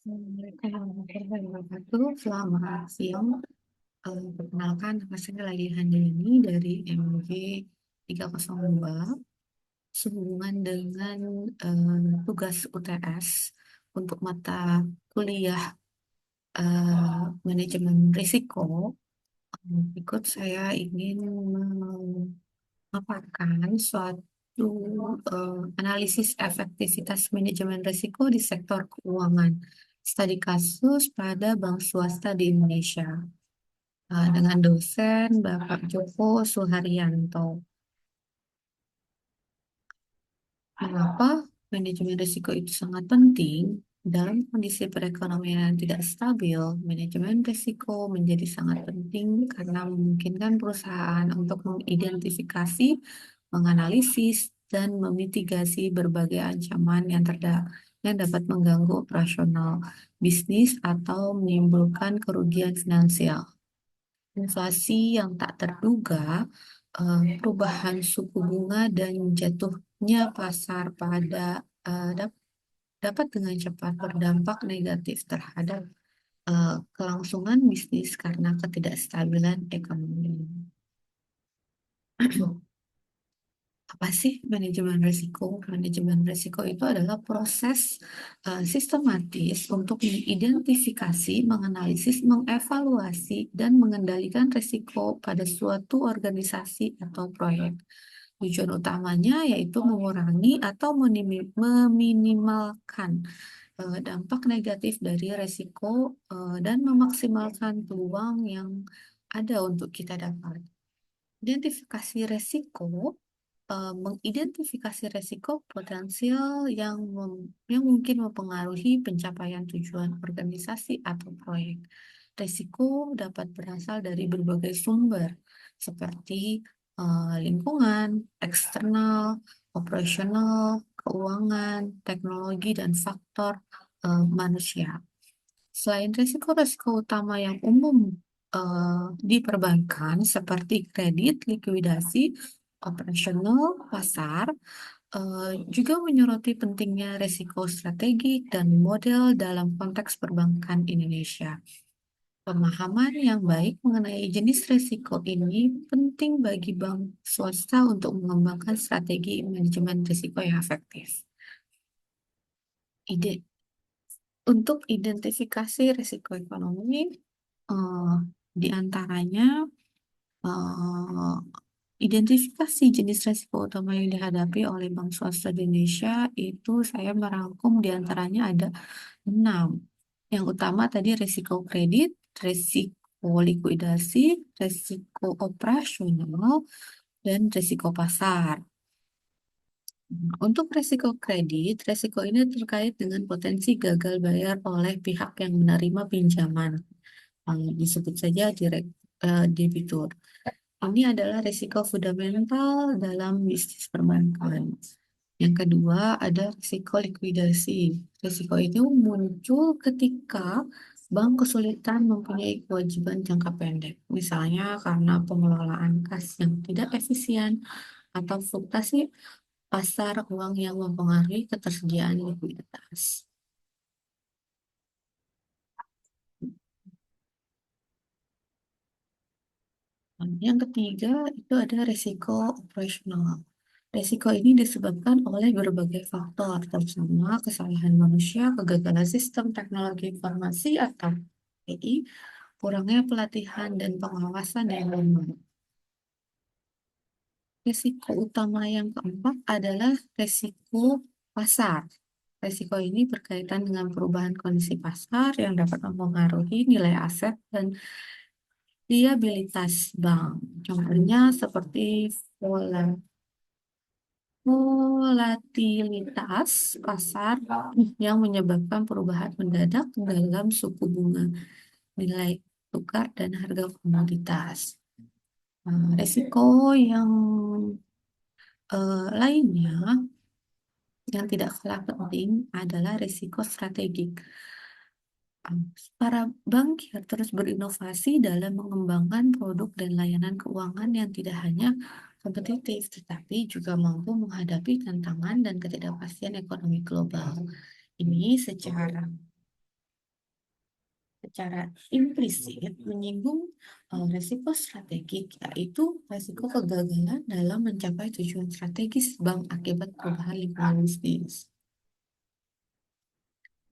Assalamualaikum warahmatullahi wabarakatuh. Selamat siang. Perkenalkan, nama saya Lali Handayani dari MG 302 sehubungan dengan tugas UTS untuk mata kuliah manajemen risiko. Berikut saya ingin memaparkan suatu analisis efektivitas manajemen risiko di sektor keuangan. Studi kasus pada bank swasta di Indonesia dengan dosen Bapak Joko Suharyanto. Mengapa manajemen risiko itu sangat penting? Dalam kondisi perekonomian yang tidak stabil, manajemen risiko menjadi sangat penting karena memungkinkan perusahaan untuk mengidentifikasi, menganalisis, dan memitigasi berbagai ancaman yang dapat mengganggu operasional bisnis atau menimbulkan kerugian finansial. Inflasi yang tak terduga, perubahan suku bunga dan jatuhnya pasar pada dapat dengan cepat berdampak negatif terhadap kelangsungan bisnis karena ketidakstabilan ekonomi. Apa sih manajemen risiko? Manajemen risiko itu adalah proses sistematis untuk mengidentifikasi, menganalisis, mengevaluasi, dan mengendalikan risiko pada suatu organisasi atau proyek. Tujuan utamanya yaitu mengurangi atau meminimalkan dampak negatif dari risiko dan memaksimalkan peluang yang ada untuk kita dapat. Identifikasi risiko mengidentifikasi risiko potensial yang mungkin mempengaruhi pencapaian tujuan organisasi atau proyek. Risiko dapat berasal dari berbagai sumber, seperti lingkungan, eksternal, operasional, keuangan, teknologi, dan faktor manusia. Selain risiko-risiko utama yang umum di perbankan seperti kredit, likuidasi, operasional, pasar, juga menyoroti pentingnya risiko strategik dan model dalam konteks perbankan Indonesia. Pemahaman yang baik mengenai jenis risiko ini penting bagi bank swasta untuk mengembangkan strategi manajemen risiko yang efektif. Ide untuk identifikasi risiko ekonomi, eh, di antaranya eh, identifikasi jenis risiko utama yang dihadapi oleh bank swasta di Indonesia itu saya merangkum di antaranya ada 6. Yang utama tadi risiko kredit, risiko likuidasi, risiko operasional, dan risiko pasar. Untuk risiko kredit, risiko ini terkait dengan potensi gagal bayar oleh pihak yang menerima pinjaman. Disebut saja debitur. Ini adalah risiko fundamental dalam bisnis perbankan. Yang kedua ada risiko likuidasi. Risiko itu muncul ketika bank kesulitan mempunyai kewajiban jangka pendek, misalnya karena pengelolaan kas yang tidak efisien atau fluktuasi pasar uang yang mempengaruhi ketersediaan likuiditas. Yang ketiga itu ada risiko operasional. Risiko ini disebabkan oleh berbagai faktor, terutama kesalahan manusia, kegagalan sistem teknologi informasi atau TI, kurangnya pelatihan dan pengawasan yang lemah. Risiko utama yang keempat adalah risiko pasar. Risiko ini berkaitan dengan perubahan kondisi pasar yang dapat mempengaruhi nilai aset dan liabilitas bank. Contohnya seperti volatilitas pasar yang menyebabkan perubahan mendadak dalam suku bunga, nilai tukar, dan harga komoditas. Risiko yang lainnya yang tidak kalah penting adalah risiko strategik. Para bankir terus berinovasi dalam mengembangkan produk dan layanan keuangan yang tidak hanya kompetitif, tetapi juga mampu menghadapi tantangan dan ketidakpastian ekonomi global. Ini secara secara implisit menyinggung risiko strategik, yaitu risiko kegagalan dalam mencapai tujuan strategis bank akibat perubahan lingkungan bisnis.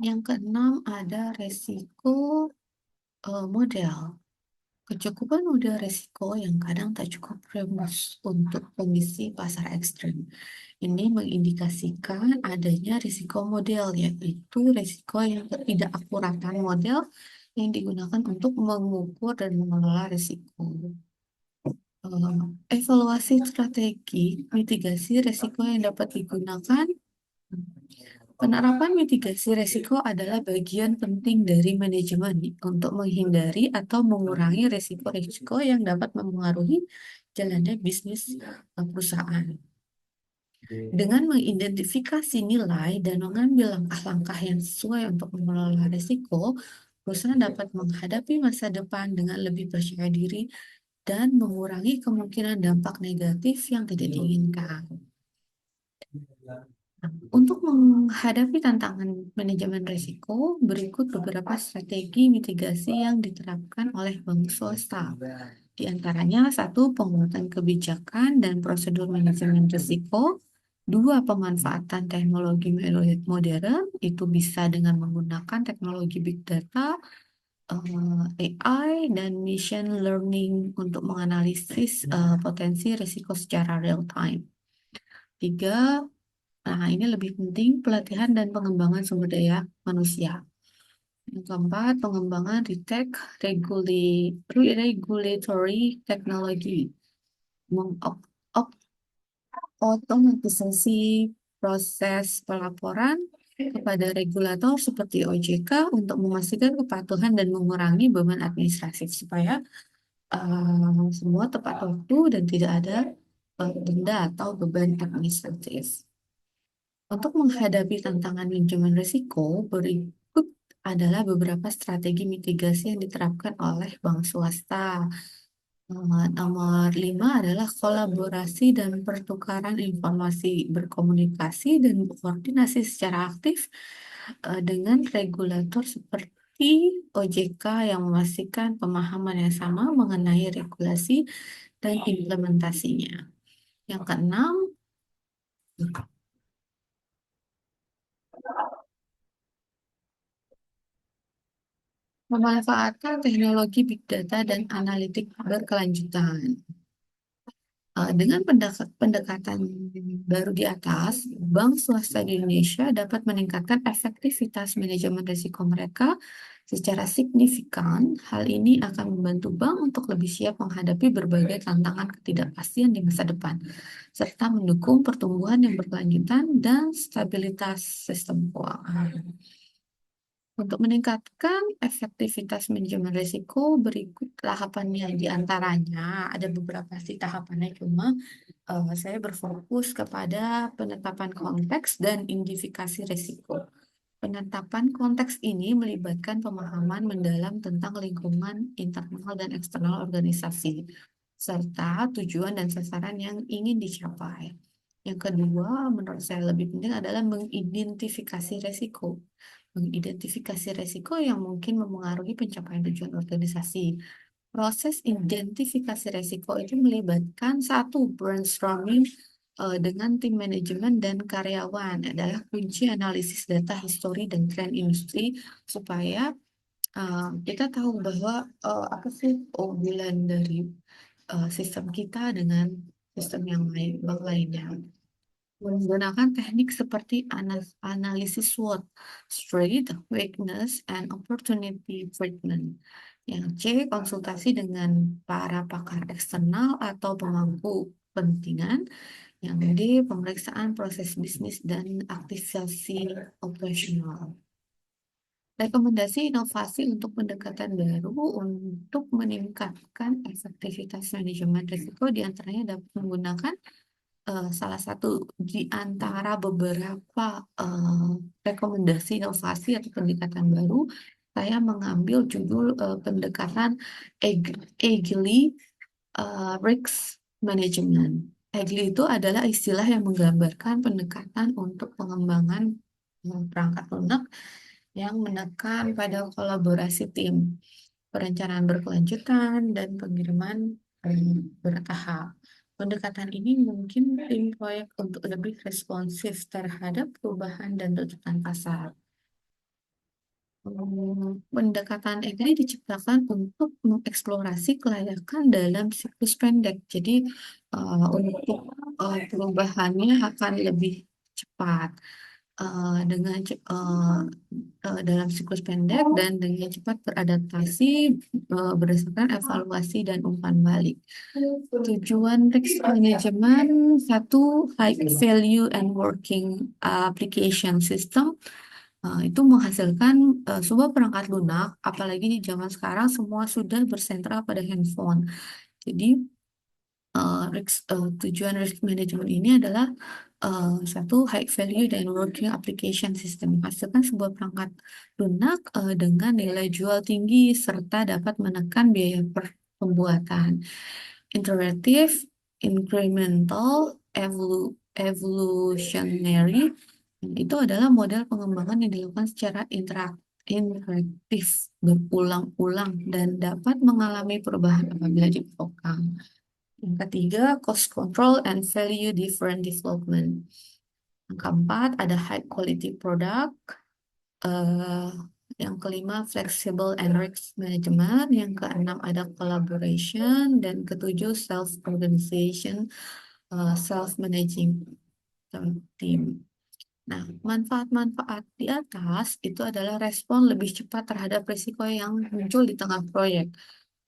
Yang keenam ada resiko model. Kecukupan model risiko yang kadang tak cukup robust untuk kondisi pasar ekstrem. Ini mengindikasikan adanya risiko model, yaitu risiko yang ketidakakuratan model yang digunakan untuk mengukur dan mengelola risiko. Evaluasi strategi mitigasi risiko yang dapat digunakan. Penerapan mitigasi risiko adalah bagian penting dari manajemen untuk menghindari atau mengurangi risiko-risiko yang dapat mempengaruhi jalannya bisnis perusahaan. Dengan mengidentifikasi nilai dan mengambil langkah-langkah yang sesuai untuk mengelola risiko, perusahaan dapat menghadapi masa depan dengan lebih percaya diri dan mengurangi kemungkinan dampak negatif yang tidak diinginkan. Untuk menghadapi tantangan manajemen risiko, berikut beberapa strategi mitigasi yang diterapkan oleh bank swasta. Di antaranya, satu, penguatan kebijakan dan prosedur manajemen risiko. Dua, pemanfaatan teknologi modern, itu bisa dengan menggunakan teknologi big data, AI, dan machine learning untuk menganalisis potensi risiko secara real time. Tiga, nah, ini lebih penting pelatihan dan pengembangan sumber daya manusia. Yang keempat, pengembangan regulatory technology, otomatisasi proses pelaporan kepada regulator seperti OJK untuk memastikan kepatuhan dan mengurangi beban administratif supaya semua tepat waktu dan tidak ada denda atau beban administratif. Untuk menghadapi tantangan manajemen risiko, berikut adalah beberapa strategi mitigasi yang diterapkan oleh bank swasta. Nomor 5 adalah kolaborasi dan pertukaran informasi, berkomunikasi dan koordinasi secara aktif dengan regulator seperti OJK yang memastikan pemahaman yang sama mengenai regulasi dan implementasinya. Yang keenam, memanfaatkan teknologi big data dan analitik berkelanjutan. Dengan pendekatan baru di atas, bank swasta di Indonesia dapat meningkatkan efektivitas manajemen risiko mereka secara signifikan. Hal ini akan membantu bank untuk lebih siap menghadapi berbagai tantangan ketidakpastian di masa depan, serta mendukung pertumbuhan yang berkelanjutan dan stabilitas sistem keuangan. Untuk meningkatkan efektivitas manajemen risiko, berikut tahapannya. Di antaranya ada beberapa sih tahapannya, cuma saya berfokus kepada penetapan konteks dan identifikasi risiko. Penetapan konteks ini melibatkan pemahaman mendalam tentang lingkungan internal dan eksternal organisasi, serta tujuan dan sasaran yang ingin dicapai. Yang kedua, menurut saya lebih penting adalah mengidentifikasi risiko. Mengidentifikasi risiko yang mungkin mempengaruhi pencapaian tujuan organisasi. Proses identifikasi risiko itu melibatkan satu, brainstorming dengan tim manajemen dan karyawan adalah kunci analisis data histori dan tren industri supaya kita tahu bahwa apa sih unggulan dari sistem kita dengan sistem yang lain, bank lainnya. Menggunakan teknik seperti analisis SWOT, Strength, Weakness, and Opportunity Treatment. Yang C, konsultasi dengan para pakar eksternal atau pemangku kepentingan. Yang D, pemeriksaan proses bisnis dan aktivasi operasional. Rekomendasi inovasi untuk pendekatan baru untuk meningkatkan efektivitas manajemen risiko diantaranya dapat menggunakan salah satu di antara beberapa rekomendasi inovasi atau pendekatan baru, saya mengambil judul pendekatan Agile Risk Management. Agile itu adalah istilah yang menggambarkan pendekatan untuk pengembangan perangkat lunak yang menekan pada kolaborasi tim, perencanaan berkelanjutan, dan pengiriman bertahap. Pendekatan ini mungkin tim proyek untuk lebih responsif terhadap perubahan dan tuntutan pasar. Pendekatan ini diciptakan untuk mengeksplorasi kelayakan dalam siklus pendek. Jadi untuk perubahannya akan lebih cepat dalam siklus pendek dan dengan cepat beradaptasi berdasarkan evaluasi dan umpan balik. Tujuan risk management satu, high value and working application system. Itu menghasilkan sebuah perangkat lunak, apalagi di zaman sekarang semua sudah bersentral pada handphone. Jadi tujuan risk management ini adalah satu, high value dan working application system, menghasilkan sebuah perangkat lunak dengan nilai jual tinggi serta dapat menekan biaya pembuatan. Iterative, incremental, evolutionary itu adalah model pengembangan yang dilakukan secara interaktif, berulang-ulang, dan dapat mengalami perubahan apabila dipotong. Yang ketiga, cost control and value different development. Yang keempat, ada high quality product. Eh, yang kelima, flexible and risk management. Yang keenam, ada collaboration. Dan ketujuh, self-organization, self-managing team. Nah, manfaat-manfaat di atas itu adalah respon lebih cepat terhadap risiko yang muncul di tengah proyek,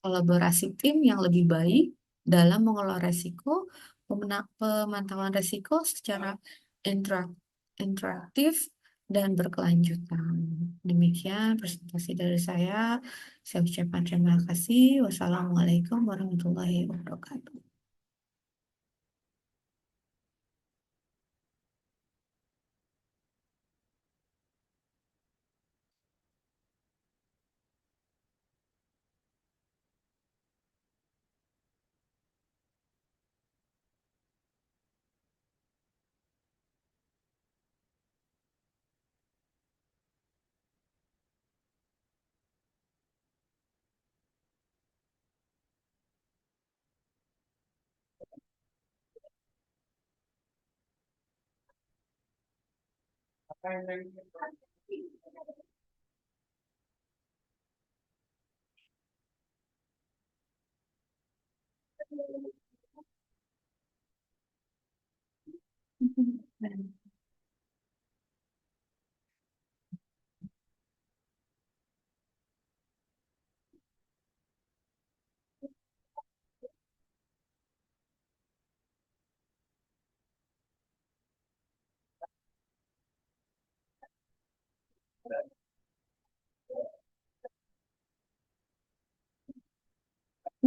kolaborasi tim yang lebih baik dalam mengelola risiko, pemantauan risiko secara interak- interaktif dan berkelanjutan. Demikian presentasi dari saya. Saya ucapkan terima kasih. Wassalamualaikum warahmatullahi wabarakatuh.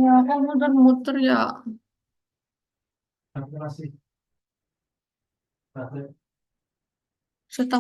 Ya, kamu udah muter ya.